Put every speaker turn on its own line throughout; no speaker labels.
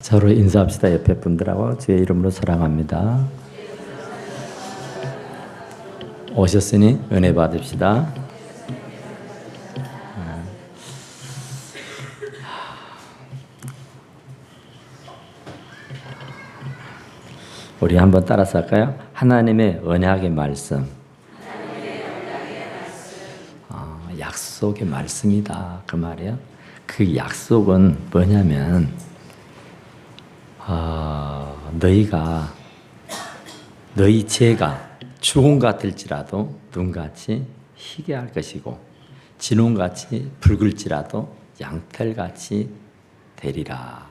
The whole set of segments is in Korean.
서로 인사합시다. 옆에 분들하고 주의 이름으로 사랑합니다. 오셨으니 은혜 받읍시다. 우리 한번 따라서 할까요? 하나님의 언약의 말씀. 약속의 말씀이다. 그 말이에요. 그 약속은 뭐냐면 너희 죄가 주홍 같을지라도 눈같이 희게 할 것이고 진홍같이 붉을지라도 양털같이 되리라.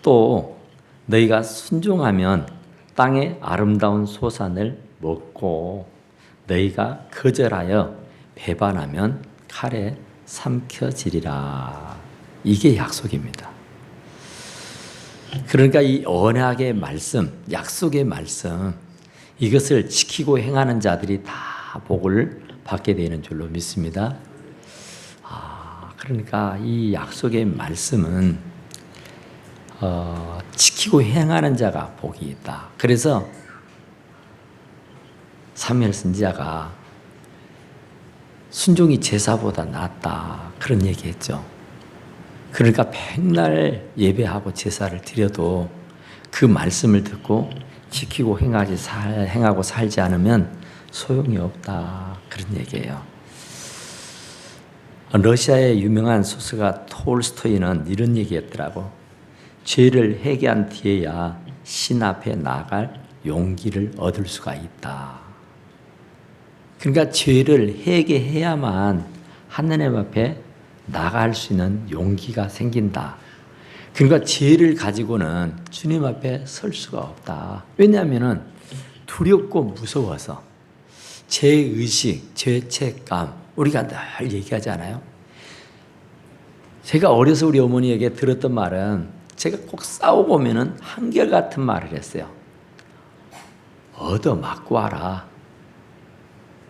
또 너희가 순종하면 땅의 아름다운 소산을 먹고 너희가 거절하여 배반하면 칼에 삼켜지리라. 이게 약속입니다. 그러니까 이 언약의 말씀, 약속의 말씀, 이것을 지키고 행하는 자들이 다 복을 받게 되는 줄로 믿습니다. 그러니까 이 약속의 말씀은 지키고 행하는 자가 복이 있다. 그래서 사무엘 선지자가 순종이 제사보다 낫다, 그런 얘기했죠. 그러니까 백날 예배하고 제사를 드려도 그 말씀을 듣고 지키고 행하고 살지 않으면 소용이 없다, 그런 얘기예요. 러시아의 유명한 소설가 톨스토이는 이런 얘기했더라고. 죄를 회개한 뒤에야 신 앞에 나갈 용기를 얻을 수가 있다. 그러니까 죄를 회개해야만 하느님 앞에 나갈 수 있는 용기가 생긴다. 그러니까 죄를 가지고는 주님 앞에 설 수가 없다. 왜냐하면 두렵고 무서워서 죄의식, 죄책감, 우리가 늘 얘기하잖아요. 제가 어려서 우리 어머니에게 들었던 말은, 제가 꼭 싸우고 오면은 한결같은 말을 했어요. 얻어맞고 와라.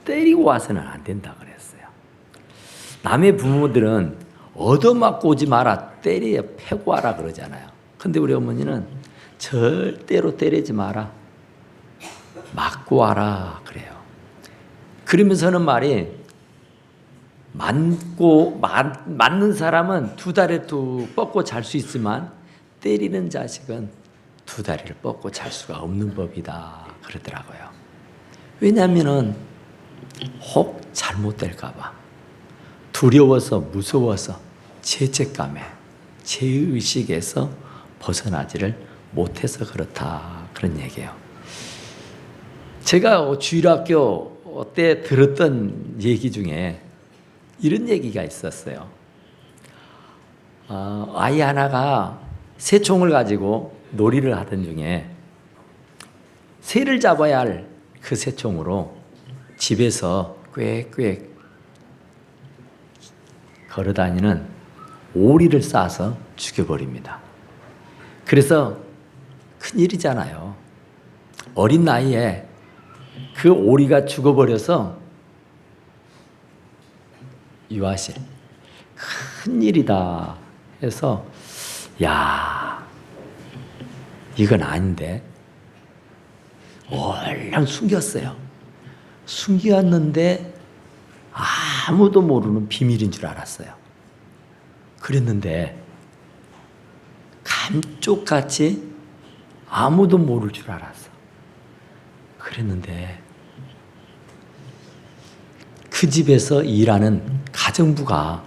때리고 와서는 안 된다 그랬어요. 남의 부모들은 얻어맞고 오지 마라, 때려 패고 와라 그러잖아요. 근데 우리 어머니는 절대로 때리지 마라, 맞고 와라 그래요. 그러면서 하는 말이, 맞는 사람은 두 다리 뻗고 잘 수 있지만 때리는 자식은 두 다리를 뻗고 잘 수가 없는 법이다 그러더라고요. 왜냐하면 혹 잘못될까 봐 두려워서, 무서워서, 죄책감에, 죄의식에서 벗어나지를 못해서 그렇다, 그런 얘기예요. 제가 주일학교 때 들었던 얘기 중에 이런 얘기가 있었어요. 아이 하나가 새총을 가지고 놀이를 하던 중에 새를 잡아야 할 그 새총으로 집에서 꽥꽥 걸어다니는 오리를 쏴서 죽여버립니다. 그래서 큰일이잖아요. 어린 나이에 그 오리가 죽어버려서 유아실, 큰일이다 해서, 야, 이건 아닌데 얼른 숨겼어요. 숨겼는데 아무도 모르는 비밀인 줄 알았어요. 그랬는데 감쪽같이 아무도 모를 줄 알았어. 그랬는데 그 집에서 일하는 가정부가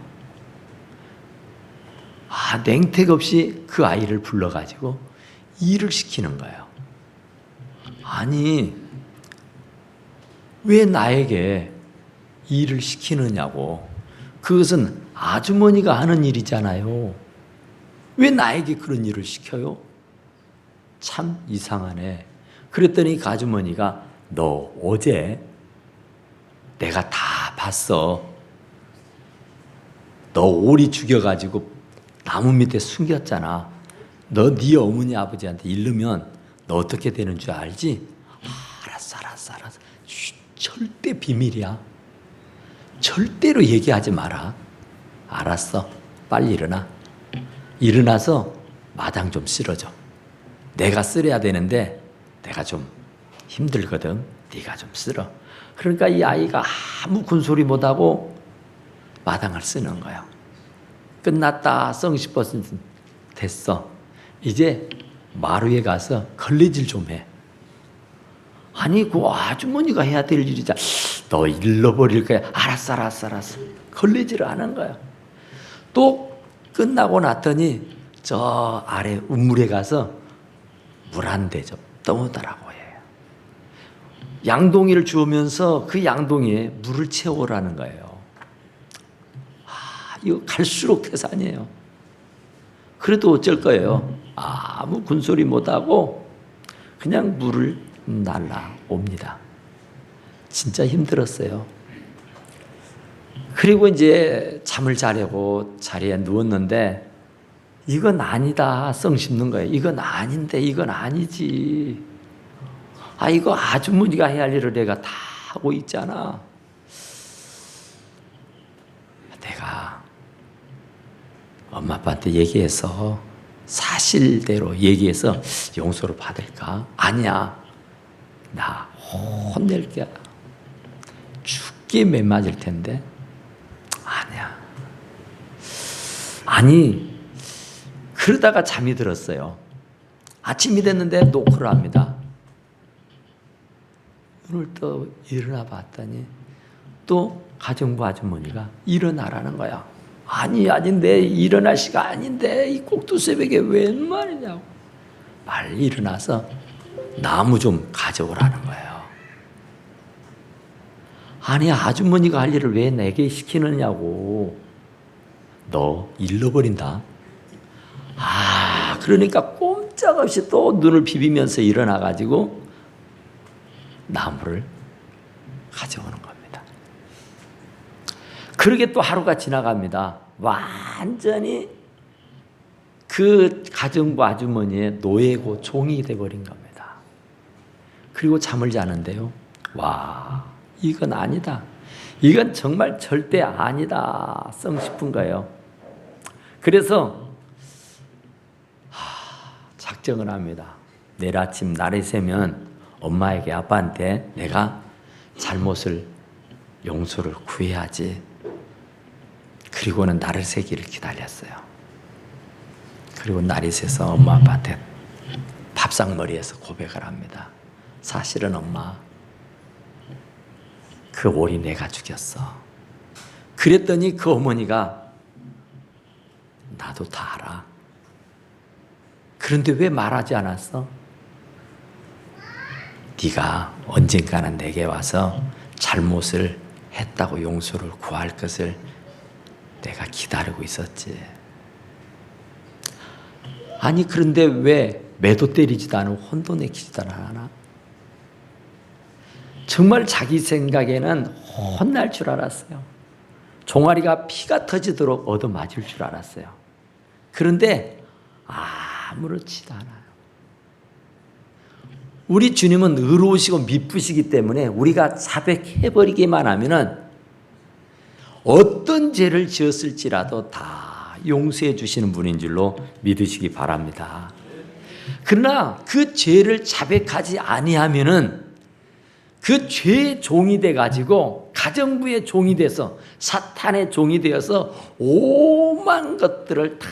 냉택 없이 그 아이를 불러가지고 일을 시키는 거예요. 아니, 왜 나에게 일을 시키느냐고. 그것은 아주머니가 하는 일이잖아요. 왜 나에게 그런 일을 시켜요? 참 이상하네. 그랬더니 그 아주머니가, 너 어제 내가 다 봤어. 너 오리 죽여가지고 나무 밑에 숨겼잖아. 너 네 어머니 아버지한테 이르면 너 어떻게 되는 줄 알지? 알았어. 절대 비밀이야. 절대로 얘기하지 마라. 알았어. 빨리 일어나. 일어나서 마당 좀 쓸어줘. 내가 쓸어야 되는데 내가 좀 힘들거든. 네가 좀 쓸어. 그러니까 이 아이가 아무 군소리 못하고 마당을 쓰는 거예요. 끝났다. 성십% 됐어. 이제 마루에 가서 걸레질 좀 해. 아니 그 아주머니가 해야 될 일이자. 너 잃어버릴 거야. 알았어. 걸레질을 하는 거야. 또 끝나고 났더니 저 아래 우물에 가서 물 한 대 좀 떠오더라고 해요. 양동이를 주우면서 그 양동이에 물을 채우라는 거예요. 이거 갈수록 태산이에요. 그래도 어쩔 거예요. 아무 군소리 못하고 그냥 물을 날라옵니다. 진짜 힘들었어요. 그리고 이제 잠을 자려고 자리에 누웠는데 이건 아니다. 썽 씹는 거예요. 이건 아닌데 이건 아니지. 이거 아주머니가 해야 할 일을 내가 다 하고 있잖아. 내가 엄마 아빠한테 얘기해서 사실대로 얘기해서 용서를 받을까? 아니야. 나 혼낼게. 죽게 매 맞을 텐데. 아니야. 아니 그러다가 잠이 들었어요. 아침이 됐는데 노크를 합니다. 오늘 또 일어나 봤더니 또 가정부 아주머니가 일어나라는 거야. 아닌데 일어날 시간 아닌데 이 꼭두새벽에 웬 말이냐고. 빨리 일어나서 나무 좀 가져오라는 거예요. 아니 아주머니가 할 일을 왜 내게 시키느냐고. 너 잃어버린다. 그러니까 꼼짝없이 또 눈을 비비면서 일어나가지고 나무를 가져오는 겁니다. 그러게 또 하루가 지나갑니다. 완전히 그 가정부 아주머니의 노예고 종이 돼버린 겁니다. 그리고 잠을 자는데요. 이건 아니다. 이건 정말 절대 아니다. 썽 싶은 거예요. 그래서 작정을 합니다. 내일 아침 날이 새면 엄마에게 아빠한테 내가 잘못을 용서를 구해야지. 그리고는 날을 새기를 기다렸어요. 그리고 날이 새서 엄마 아빠한테 밥상머리에서 고백을 합니다. 사실은 엄마 그 오리 내가 죽였어. 그랬더니 그 어머니가 나도 다 알아. 그런데 왜 말하지 않았어? 네가 언젠가는 내게 와서 잘못을 했다고 용서를 구할 것을 내가 기다리고 있었지. 아니 그런데 왜 매도 때리지도 않고 혼도 내키지도 않아? 정말 자기 생각에는 혼날 줄 알았어요. 종아리가 피가 터지도록 얻어맞을 줄 알았어요. 그런데 아무렇지도 않아요. 우리 주님은 의로우시고 미쁘시기 때문에 우리가 자백해버리기만 하면은 어떤 죄를 지었을지라도 다 용서해 주시는 분인 줄로 믿으시기 바랍니다. 그러나 그 죄를 자백하지 아니하면은 그 죄의 종이 돼가지고 가정부의 종이 돼서 사탄의 종이 되어서 오만 것들을 다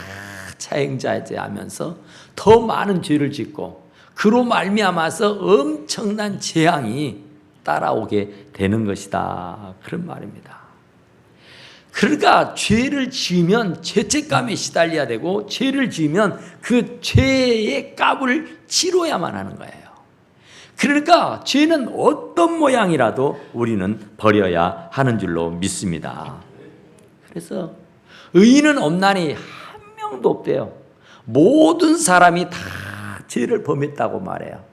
자행자제하면서 더 많은 죄를 짓고 그로 말미암아서 엄청난 재앙이 따라오게 되는 것이다. 그런 말입니다. 그러니까 죄를 지으면 죄책감에 시달려야 되고 죄를 지으면 그 죄의 값을 치러야만 하는 거예요. 그러니까 죄는 어떤 모양이라도 우리는 버려야 하는 줄로 믿습니다. 그래서 의인은 없나니 한 명도 없대요. 모든 사람이 다 죄를 범했다고 말해요.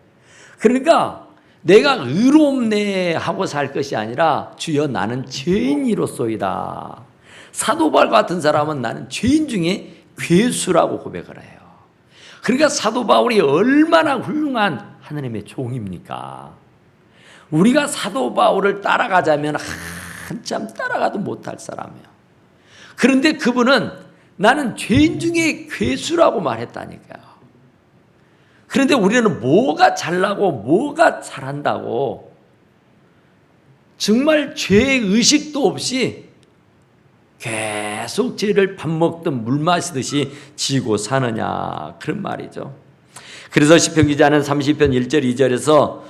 그러니까 내가 의롭네 하고 살 것이 아니라 주여 나는 죄인이로소이다. 사도 바울 같은 사람은 나는 죄인 중에 괴수라고 고백을 해요. 그러니까 사도 바울이 얼마나 훌륭한 하나님의 종입니까? 우리가 사도 바울을 따라가자면 한참 따라가도 못할 사람이에요. 그런데 그분은 나는 죄인 중에 괴수라고 말했다니까요. 그런데 우리는 뭐가 잘나고 뭐가 잘한다고 정말 죄의식도 없이 계속 죄를 밥 먹든 물 마시듯이 지고 사느냐, 그런 말이죠. 그래서 시편 기자는 30편 1절 2절에서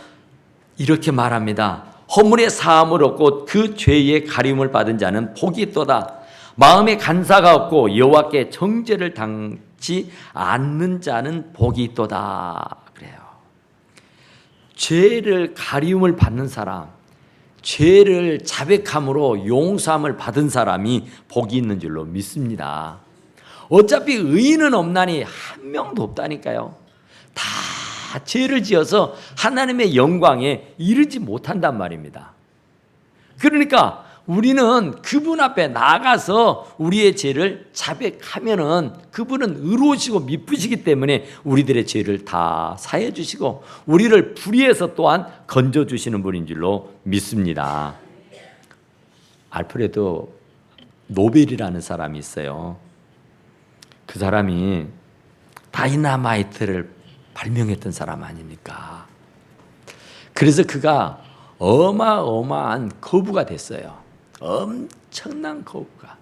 이렇게 말합니다. 허물의 사함을 얻고 그 죄의 가림을 받은 자는 복이 있도다. 마음에 간사가 없고 여호와께 정죄를 당치 않는 자는 복이 있도다. 그래요. 죄를 가림을 받는 사람, 죄를 자백함으로 용서함을 받은 사람이 복이 있는 줄로 믿습니다. 어차피 의인은 없나니 한 명도 없다니까요. 다 죄를 지어서 하나님의 영광에 이르지 못한단 말입니다. 그러니까 우리는 그분 앞에 나가서 우리의 죄를 자백하면은 그분은 의로우시고 미쁘시기 때문에 우리들의 죄를 다 사해 주시고 우리를 불의에서 또한 건져 주시는 분인 줄로 믿습니다. 알프레드 노벨이라는 사람이 있어요. 그 사람이 다이나마이트를 발명했던 사람 아닙니까? 그래서 그가 어마어마한 거부가 됐어요. 엄청난 거부가.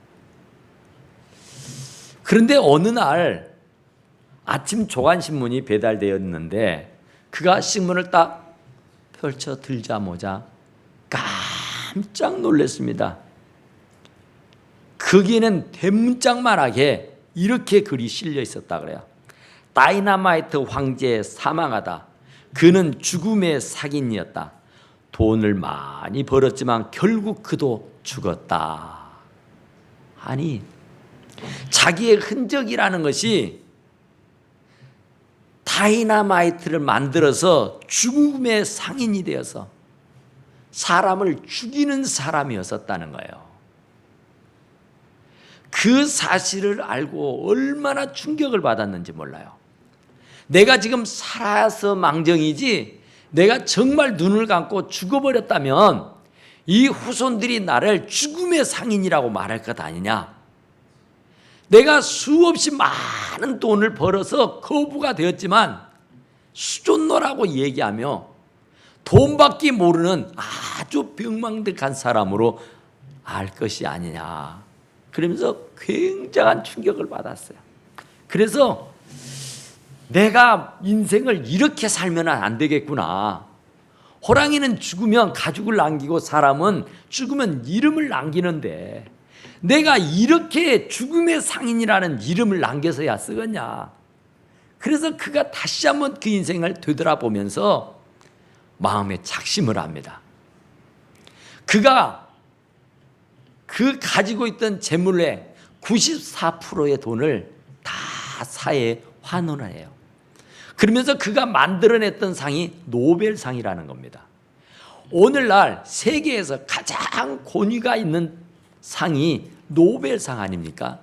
그런데 어느 날 아침 조간신문이 배달되었는데 그가 신문을 딱 펼쳐 들자마자 깜짝 놀랐습니다. 거기에는 대문짝만하게 이렇게 글이 실려 있었다 그래요. 다이너마이트 황제 사망하다. 그는 죽음의 사기인이었다. 돈을 많이 벌었지만 결국 그도 죽었다. 아니, 자기의 흔적이라는 것이 다이너마이트를 만들어서 죽음의 상인이 되어서 사람을 죽이는 사람이었었다는 거예요. 그 사실을 알고 얼마나 충격을 받았는지 몰라요. 내가 지금 살아서 망정이지 내가 정말 눈을 감고 죽어버렸다면 이 후손들이 나를 죽음의 상인이라고 말할 것 아니냐. 내가 수없이 많은 돈을 벌어서 거부가 되었지만 수존노라고 얘기하며 돈밖에 모르는 아주 병망득한 사람으로 알 것이 아니냐. 그러면서 굉장한 충격을 받았어요. 그래서 내가 인생을 이렇게 살면 안 되겠구나. 호랑이는 죽으면 가죽을 남기고 사람은 죽으면 이름을 남기는데 내가 이렇게 죽음의 상인이라는 이름을 남겨서야 쓰겠냐. 그래서 그가 다시 한번 그 인생을 되돌아보면서 마음에 작심을 합니다. 그가 그 가지고 있던 재물의 94%의 돈을 다 사회에 환원을 해요. 그러면서 그가 만들어냈던 상이 노벨상이라는 겁니다. 오늘날 세계에서 가장 권위가 있는 상이 노벨상 아닙니까?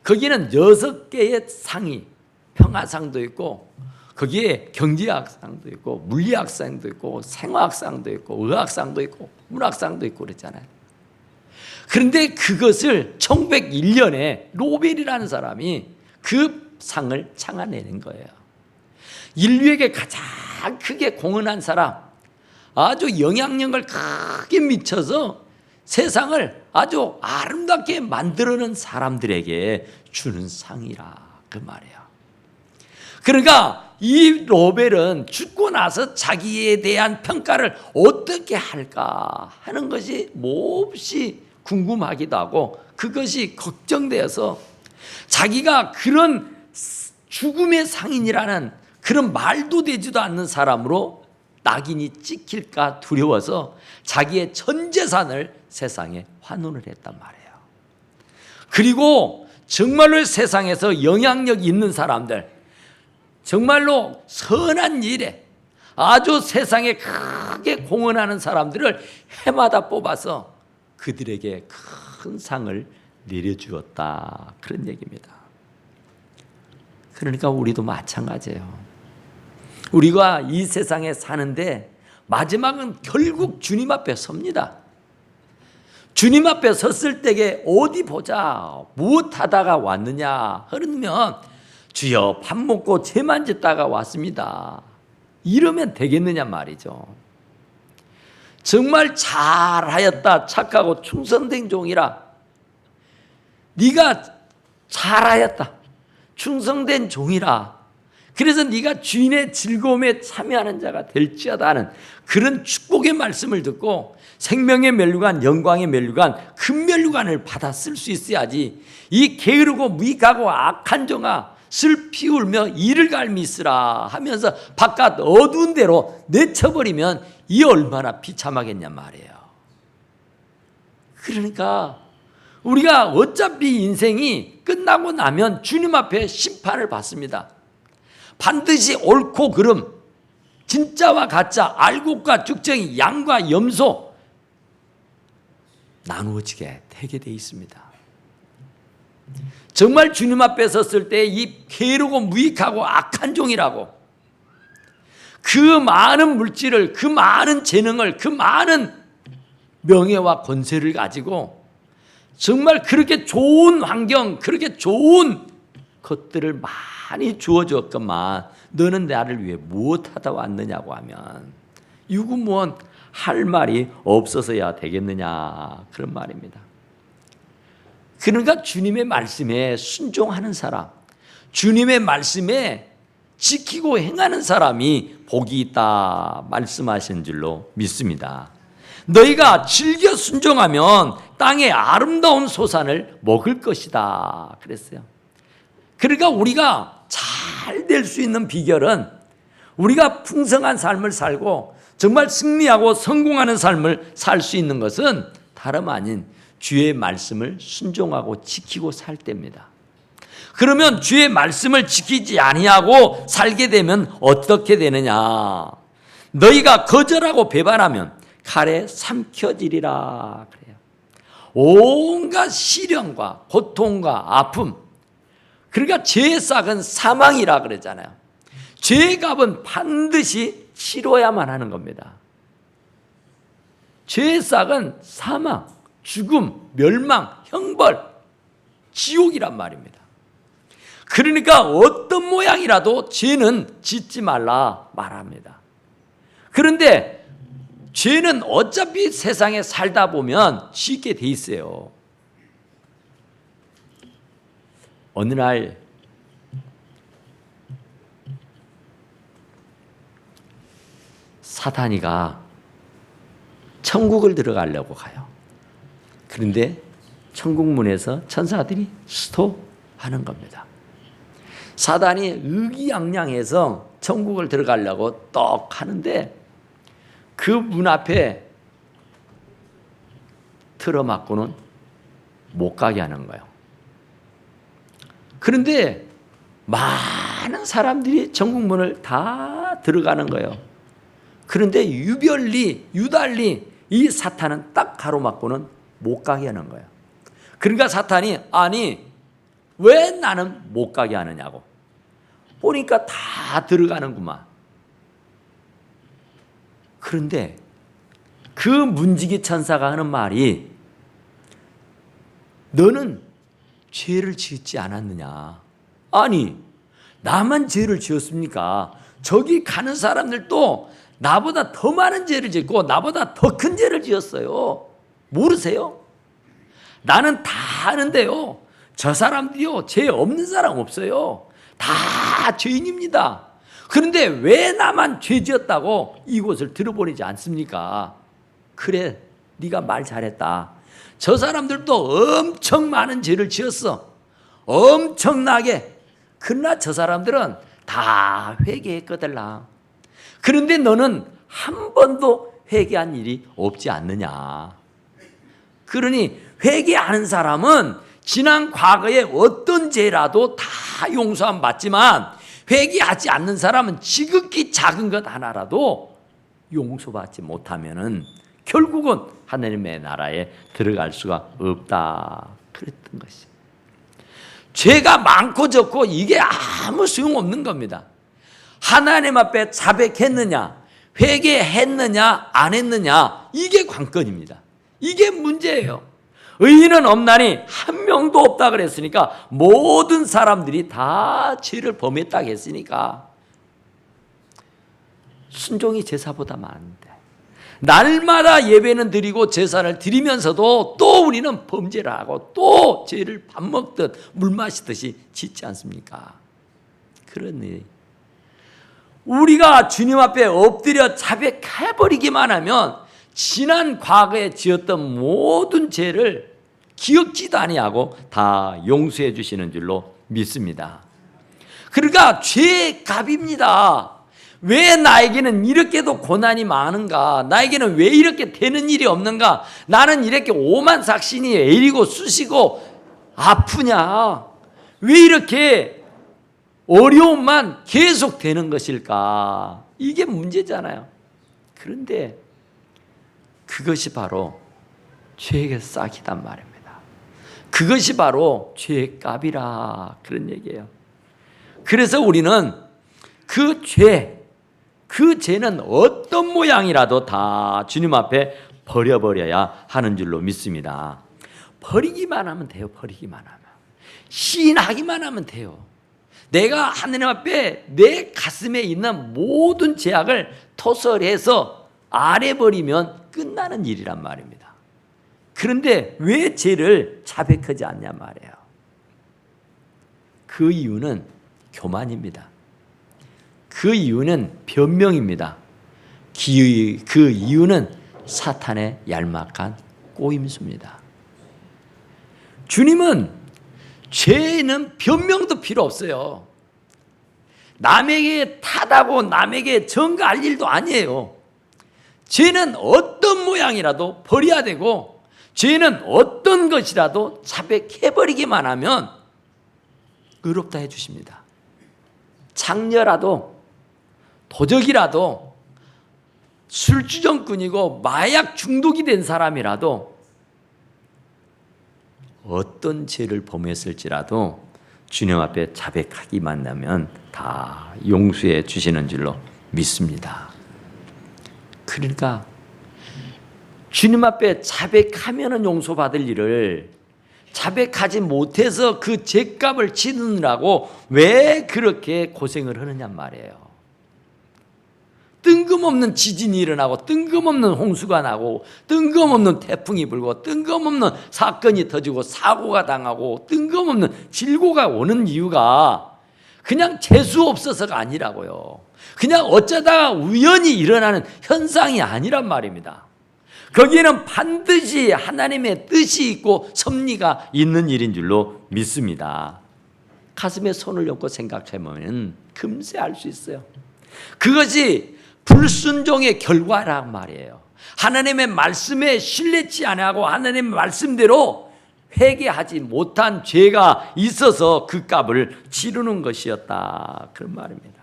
거기는 6개의 상이 평화상도 있고 거기에 경제학상도 있고 물리학상도 있고 생화학상도 있고 의학상도 있고 문학상도 있고 그랬잖아요. 그런데 그것을 1901년에 노벨이라는 사람이 그 상을 창안해낸 거예요. 인류에게 가장 크게 공헌한 사람, 아주 영향력을 크게 미쳐서 세상을 아주 아름답게 만들어낸 사람들에게 주는 상이라 그 말이에요. 그러니까 이 노벨은 죽고 나서 자기에 대한 평가를 어떻게 할까 하는 것이 몹시 궁금하기도 하고 그것이 걱정되어서 자기가 그런 죽음의 상인이라는 그런 말도 되지도 않는 사람으로 낙인이 찍힐까 두려워서 자기의 전 재산을 세상에 환원을 했단 말이에요. 그리고 정말로 세상에서 영향력 있는 사람들, 정말로 선한 일에 아주 세상에 크게 공헌하는 사람들을 해마다 뽑아서 그들에게 큰 상을 내려주었다. 그런 얘기입니다. 그러니까 우리도 마찬가지예요. 우리가 이 세상에 사는데 마지막은 결국 주님 앞에 섭니다. 주님 앞에 섰을 때에 어디 보자, 무엇 하다가 왔느냐 그러면 주여 밥 먹고 죄만 짓다가 왔습니다. 이러면 되겠느냐 말이죠. 정말 잘하였다 착하고 충성된 종이라. 네가 잘하였다 충성된 종이라. 그래서 네가 주인의 즐거움에 참여하는 자가 될지어다 하는 그런 축복의 말씀을 듣고 생명의 면류관, 영광의 면류관, 금면류관을 받아 쓸 수 있어야지 이 게으르고 무익하고 악한 종아 슬피 울며 이를 갈미쓰라 하면서 바깥 어두운 데로 내쳐버리면 이 얼마나 비참하겠냐 말이에요. 그러니까 우리가 어차피 인생이 끝나고 나면 주님 앞에 심판을 받습니다. 반드시 옳고 그름, 진짜와 가짜, 알곡과 죽정이, 양과 염소 나누어지게 되게 돼 있습니다. 정말 주님 앞에 섰을 때 이 게으르고 무익하고 악한 종이라고 그 많은 물질을, 그 많은 재능을, 그 많은 명예와 권세를 가지고 정말 그렇게 좋은 환경, 그렇게 좋은 것들을 많이 주어줬건만 너는 나를 위해 무엇하다 왔느냐고 하면 유구무원 할 말이 없어서야 되겠느냐 그런 말입니다. 그러니까 주님의 말씀에 순종하는 사람, 주님의 말씀에 지키고 행하는 사람이 복이 있다 말씀하신 줄로 믿습니다. 너희가 즐겨 순종하면 땅의 아름다운 소산을 먹을 것이다 그랬어요. 그러니까 우리가 잘 될 수 있는 비결은 우리가 풍성한 삶을 살고 정말 승리하고 성공하는 삶을 살 수 있는 것은 다름 아닌 주의 말씀을 순종하고 지키고 살 때입니다. 그러면 주의 말씀을 지키지 아니하고 살게 되면 어떻게 되느냐? 너희가 거절하고 배반하면 칼에 삼켜지리라 그래요. 온갖 시련과 고통과 아픔, 그러니까 죄의 싹은 사망이라 그러잖아요. 죄의 값은 반드시 치러야만 하는 겁니다. 죄의 싹은 사망, 죽음, 멸망, 형벌, 지옥이란 말입니다. 그러니까 어떤 모양이라도 죄는 짓지 말라 말합니다. 그런데 죄는 어차피 세상에 살다 보면 짓게 돼 있어요. 어느 날 사탄이가 천국을 들어가려고 가요. 그런데 천국 문에서 천사들이 스톱하는 겁니다. 사단이 의기양양해서 천국을 들어가려고 떡 하는데 그 문 앞에 틀어막고는 못 가게 하는 거예요. 그런데 많은 사람들이 천국 문을 다 들어가는 거예요. 그런데 유달리 이 사탄은 딱 가로막고는 못 가게 하는 거예요. 그러니까 사탄이 아니 왜 나는 못 가게 하느냐고 보니까 다 들어가는구만. 그런데 그 문지기 천사가 하는 말이 너는 죄를 지었지 않았느냐. 아니 나만 죄를 지었습니까? 저기 가는 사람들도 나보다 더 많은 죄를 짓고 나보다 더 큰 죄를 지었어요. 모르세요? 나는 다 아는데요. 저 사람들이요 죄 없는 사람 없어요. 다 죄인입니다. 그런데 왜 나만 죄 지었다고 이곳을 들어버리지 않습니까? 그래 네가 말 잘했다. 저 사람들도 엄청 많은 죄를 지었어. 엄청나게. 그러나 저 사람들은 다 회개했거들라. 그런데 너는 한 번도 회개한 일이 없지 않느냐. 그러니 회개하는 사람은 지난 과거에 어떤 죄라도 다 용서함 받지만 회개하지 않는 사람은 지극히 작은 것 하나라도 용서받지 못하면은 결국은 하나님의 나라에 들어갈 수가 없다. 그랬던 것이. 죄가 많고 적고 이게 아무 소용없는 겁니다. 하나님 앞에 자백했느냐, 회개했느냐, 안 했느냐, 이게 관건입니다. 이게 문제예요. 의인은 없나니 한 명도 없다 그랬으니까 모든 사람들이 다 죄를 범했다 했으니까 순종이 제사보다 많은데 날마다 예배는 드리고 제사를 드리면서도 또 우리는 범죄를 하고 또 죄를 밥 먹듯 물 마시듯이 짓지 않습니까? 그러니 우리가 주님 앞에 엎드려 자백해버리기만 하면 지난 과거에 지었던 모든 죄를 기억지도 아니하고 다 용서해 주시는 줄로 믿습니다. 그러니까 죄의 값입니다. 왜 나에게는 이렇게도 고난이 많은가? 나에게는 왜 이렇게 되는 일이 없는가? 나는 이렇게 오만삭신이 애리고 쑤시고 아프냐? 왜 이렇게 어려움만 계속 되는 것일까? 이게 문제잖아요. 그런데 그것이 바로 죄의 싹이단 말입니다. 그것이 바로 죄의 값이라 그런 얘기예요. 그래서 우리는 그 죄는 어떤 모양이라도 다 주님 앞에 버려버려야 하는 줄로 믿습니다. 버리기만 하면 돼요. 버리기만 하면. 시인하기만 하면 돼요. 내가 하느님 앞에 내 가슴에 있는 모든 죄악을 토설해서 아래버리면 끝나는 일이란 말입니다. 그런데 왜 죄를 자백하지 않냐 말이에요. 그 이유는 교만입니다. 그 이유는 변명입니다. 그 이유는 사탄의 얄막한 꼬임수입니다. 주님은 죄에는 변명도 필요 없어요. 남에게 탓하고 남에게 전가할 일도 아니에요. 죄는 어떤 모양이라도 버려야 되고 죄는 어떤 것이라도 자백해버리기만 하면 의롭다 해주십니다. 장녀라도 도적이라도 술주정꾼이고 마약 중독이 된 사람이라도 어떤 죄를 범했을지라도 주님 앞에 자백하기만 하면 다 용서해 주시는 줄로 믿습니다. 그러니까 주님 앞에 자백하면 용서받을 일을 자백하지 못해서 그 죄값을 치느라고 왜 그렇게 고생을 하느냐 말이에요. 뜬금없는 지진이 일어나고 뜬금없는 홍수가 나고 뜬금없는 태풍이 불고 뜬금없는 사건이 터지고 사고가 당하고 뜬금없는 질고가 오는 이유가 그냥 재수 없어서가 아니라고요. 그냥 어쩌다가 우연히 일어나는 현상이 아니란 말입니다. 거기에는 반드시 하나님의 뜻이 있고 섭리가 있는 일인 줄로 믿습니다. 가슴에 손을 얹고 생각해보면 금세 알 수 있어요. 그것이 불순종의 결과란 말이에요. 하나님의 말씀에 신뢰치 아니하고 하나님의 말씀대로 회개하지 못한 죄가 있어서 그 값을 치르는 것이었다. 그런 말입니다.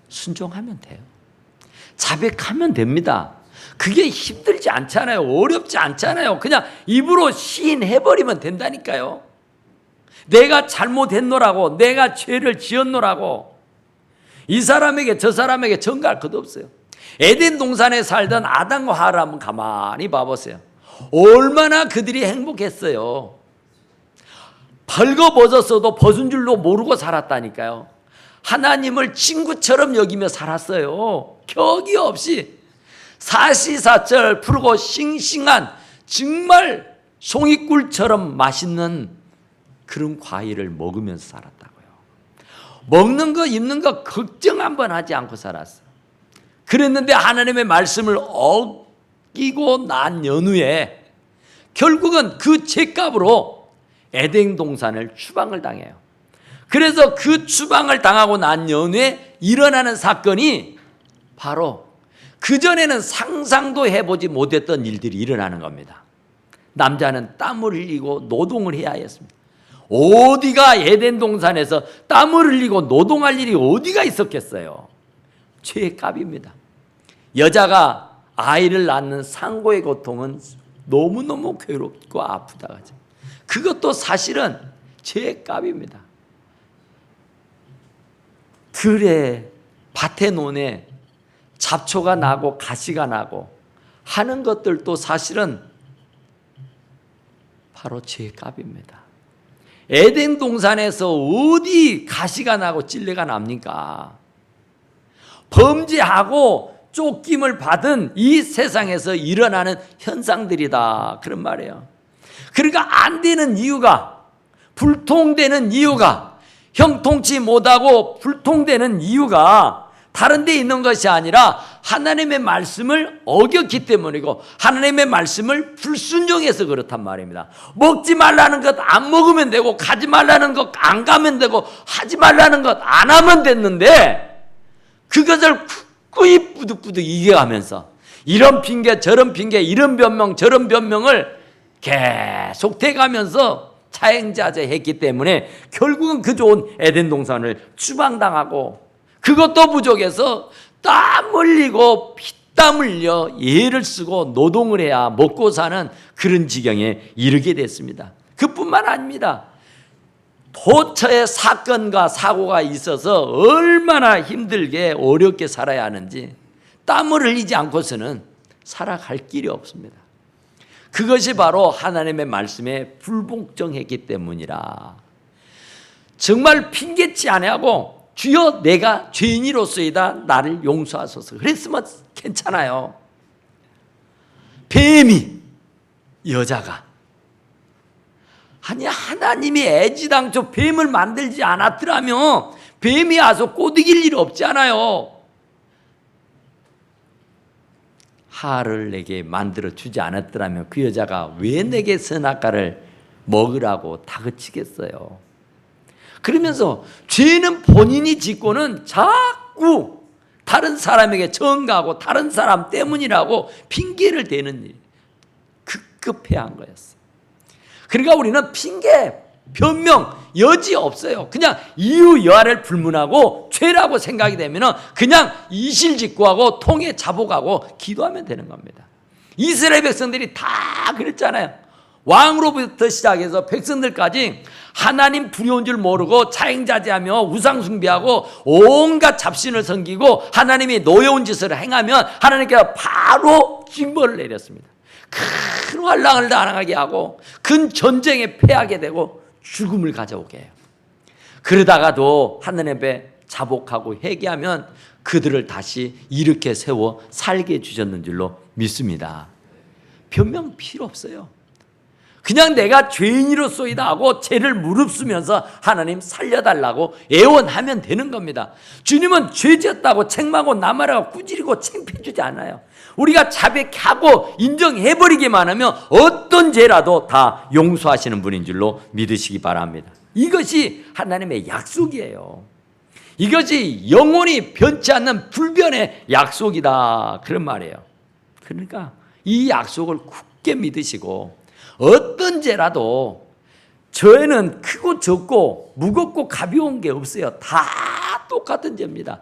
순종하면 돼요. 자백하면 됩니다. 그게 힘들지 않잖아요. 어렵지 않잖아요. 그냥 입으로 시인해버리면 된다니까요. 내가 잘못했노라고, 내가 죄를 지었노라고. 이 사람에게 저 사람에게 전가할 것도 없어요. 에덴 동산에 살던 아담과 하와를 한번 가만히 봐보세요. 얼마나 그들이 행복했어요. 벌거벗었어도 벗은 줄도 모르고 살았다니까요. 하나님을 친구처럼 여기며 살았어요. 격이 없이 사시사철 푸르고 싱싱한 정말 송이꿀처럼 맛있는 그런 과일을 먹으면서 살았다고요. 먹는 거 입는 거 걱정 한번 하지 않고 살았어요. 그랬는데 하나님의 말씀을 어기고 난 연후에 결국은 그 죄값으로 에덴 동산을 추방을 당해요. 그래서 그 추방을 당하고 난 연후에 일어나는 사건이 바로 그전에는 상상도 해보지 못했던 일들이 일어나는 겁니다. 남자는 땀을 흘리고 노동을 해야 했습니다. 어디가 에덴 동산에서 땀을 흘리고 노동할 일이 어디가 있었겠어요? 죄의 값입니다. 여자가 아이를 낳는 상고의 고통은 너무너무 괴롭고 아프다 하죠. 그것도 사실은 죄의 값입니다. 들에 밭에 논에 잡초가 나고 가시가 나고 하는 것들도 사실은 바로 죄값입니다. 에덴 동산에서 어디 가시가 나고 찔레가 납니까? 범죄하고 쫓김을 받은 이 세상에서 일어나는 현상들이다, 그런 말이에요. 그러니까 안 되는 이유가, 불통되는 이유가, 형통치 못하고 불통되는 이유가 다른 데 있는 것이 아니라 하나님의 말씀을 어겼기 때문이고 하나님의 말씀을 불순종해서 그렇단 말입니다. 먹지 말라는 것 안 먹으면 되고, 가지 말라는 것 안 가면 되고, 하지 말라는 것 안 하면 됐는데 그것을 굳이 뿌득뿌득 이겨가면서 이런 핑계 저런 핑계, 이런 변명 저런 변명을 계속 대가면서 차행자제했기 때문에 결국은 그 좋은 에덴 동산을 추방당하고, 그것도 부족해서 땀 흘리고 피땀 흘려 애를 쓰고 노동을 해야 먹고 사는 그런 지경에 이르게 됐습니다. 그뿐만 아닙니다. 도처에 사건과 사고가 있어서 얼마나 힘들게 어렵게 살아야 하는지 땀을 흘리지 않고서는 살아갈 길이 없습니다. 그것이 바로 하나님의 말씀에 불복종했기 때문이라. 정말 핑계치 아니하고 주여 내가 죄인이로소이다 나를 용서하소서 그랬으면 괜찮아요. 뱀이 여자가, 아니 하나님이 애지당초 뱀을 만들지 않았더라면 뱀이 와서 꼬드길 일 없잖아요. 하를 내게 만들어 주지 않았더라면 그 여자가 왜 내게 선악과를 먹으라고 다그치겠어요. 그러면서 죄는 본인이 짓고는 자꾸 다른 사람에게 전가하고 다른 사람 때문이라고 핑계를 대는 일, 급급해한 거였어요. 그러니까 우리는 핑계, 변명, 여지 없어요. 그냥 이유 여하를 불문하고 죄라고 생각이 되면 그냥 이실직고하고 통에 자복하고 기도하면 되는 겁니다. 이스라엘 백성들이 다 그랬잖아요. 왕으로부터 시작해서 백성들까지 하나님 두려운 줄 모르고 차행자제하며 우상숭배하고 온갖 잡신을 섬기고 하나님이 노여운 짓을 행하면 하나님께서 바로 징벌을 내렸습니다. 큰 환난을 당하게 하고 큰 전쟁에 패하게 되고 죽음을 가져오게 해요. 그러다가도 하나님 앞에 자복하고 회개하면 그들을 다시 일으켜 세워 살게 해주셨는 줄로 믿습니다. 변명 필요 없어요. 그냥 내가 죄인이로소이다 하고 죄를 무릅쓰면서 하나님 살려달라고 애원하면 되는 겁니다. 주님은 죄졌다고 책망하고 나무라고 꾸지르고 창피해주지 않아요. 우리가 자백하고 인정해버리기만 하면 어떤 죄라도 다 용서하시는 분인 줄로 믿으시기 바랍니다. 이것이 하나님의 약속이에요. 이것이 영원히 변치 않는 불변의 약속이다, 그런 말이에요. 그러니까 이 약속을 굳게 믿으시고 어떤 죄라도 죄는 크고 적고 무겁고 가벼운 게 없어요. 다 똑같은 죄입니다.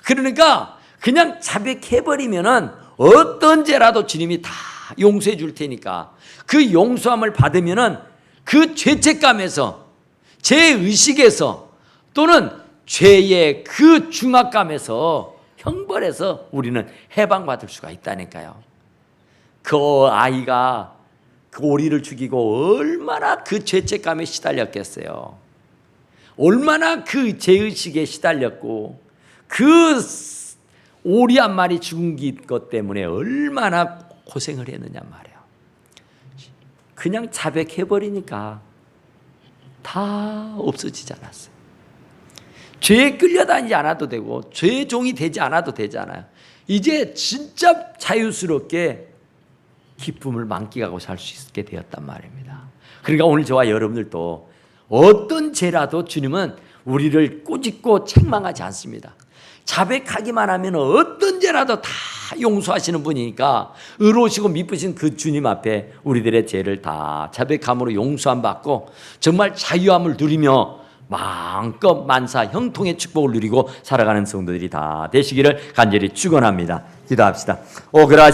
그러니까 그냥 자백해버리면은 어떤 죄라도 주님이 다 용서해 줄 테니까 그 용서함을 받으면은 그 죄책감에서, 죄의식에서 또는 죄의 그 중압감에서 형벌에서 우리는 해방받을 수가 있다니까요. 그 아이가 그 오리를 죽이고 얼마나 그 죄책감에 시달렸겠어요. 얼마나 그 죄의식에 시달렸고 그 오리 한 마리 죽은 것 때문에 얼마나 고생을 했느냐 말이에요. 그냥 자백해버리니까 다 없어지지 않았어요. 죄에 끌려다니지 않아도 되고 죄의 종이 되지 않아도 되잖아요. 이제 진짜 자유스럽게 기쁨을 만끽하고 살 수 있게 되었단 말입니다. 그러니까 오늘 저와 여러분들도 어떤 죄라도 주님은 우리를 꾸짖고 책망하지 않습니다. 자백하기만 하면 어떤 죄라도 다 용서하시는 분이니까 의로우시고 미쁘신 그 주님 앞에 우리들의 죄를 다 자백함으로 용서함 받고 정말 자유함을 누리며 마음껏 만사 형통의 축복을 누리고 살아가는 성도들이 다 되시기를 간절히 축원합니다. 기도합시다. 오그라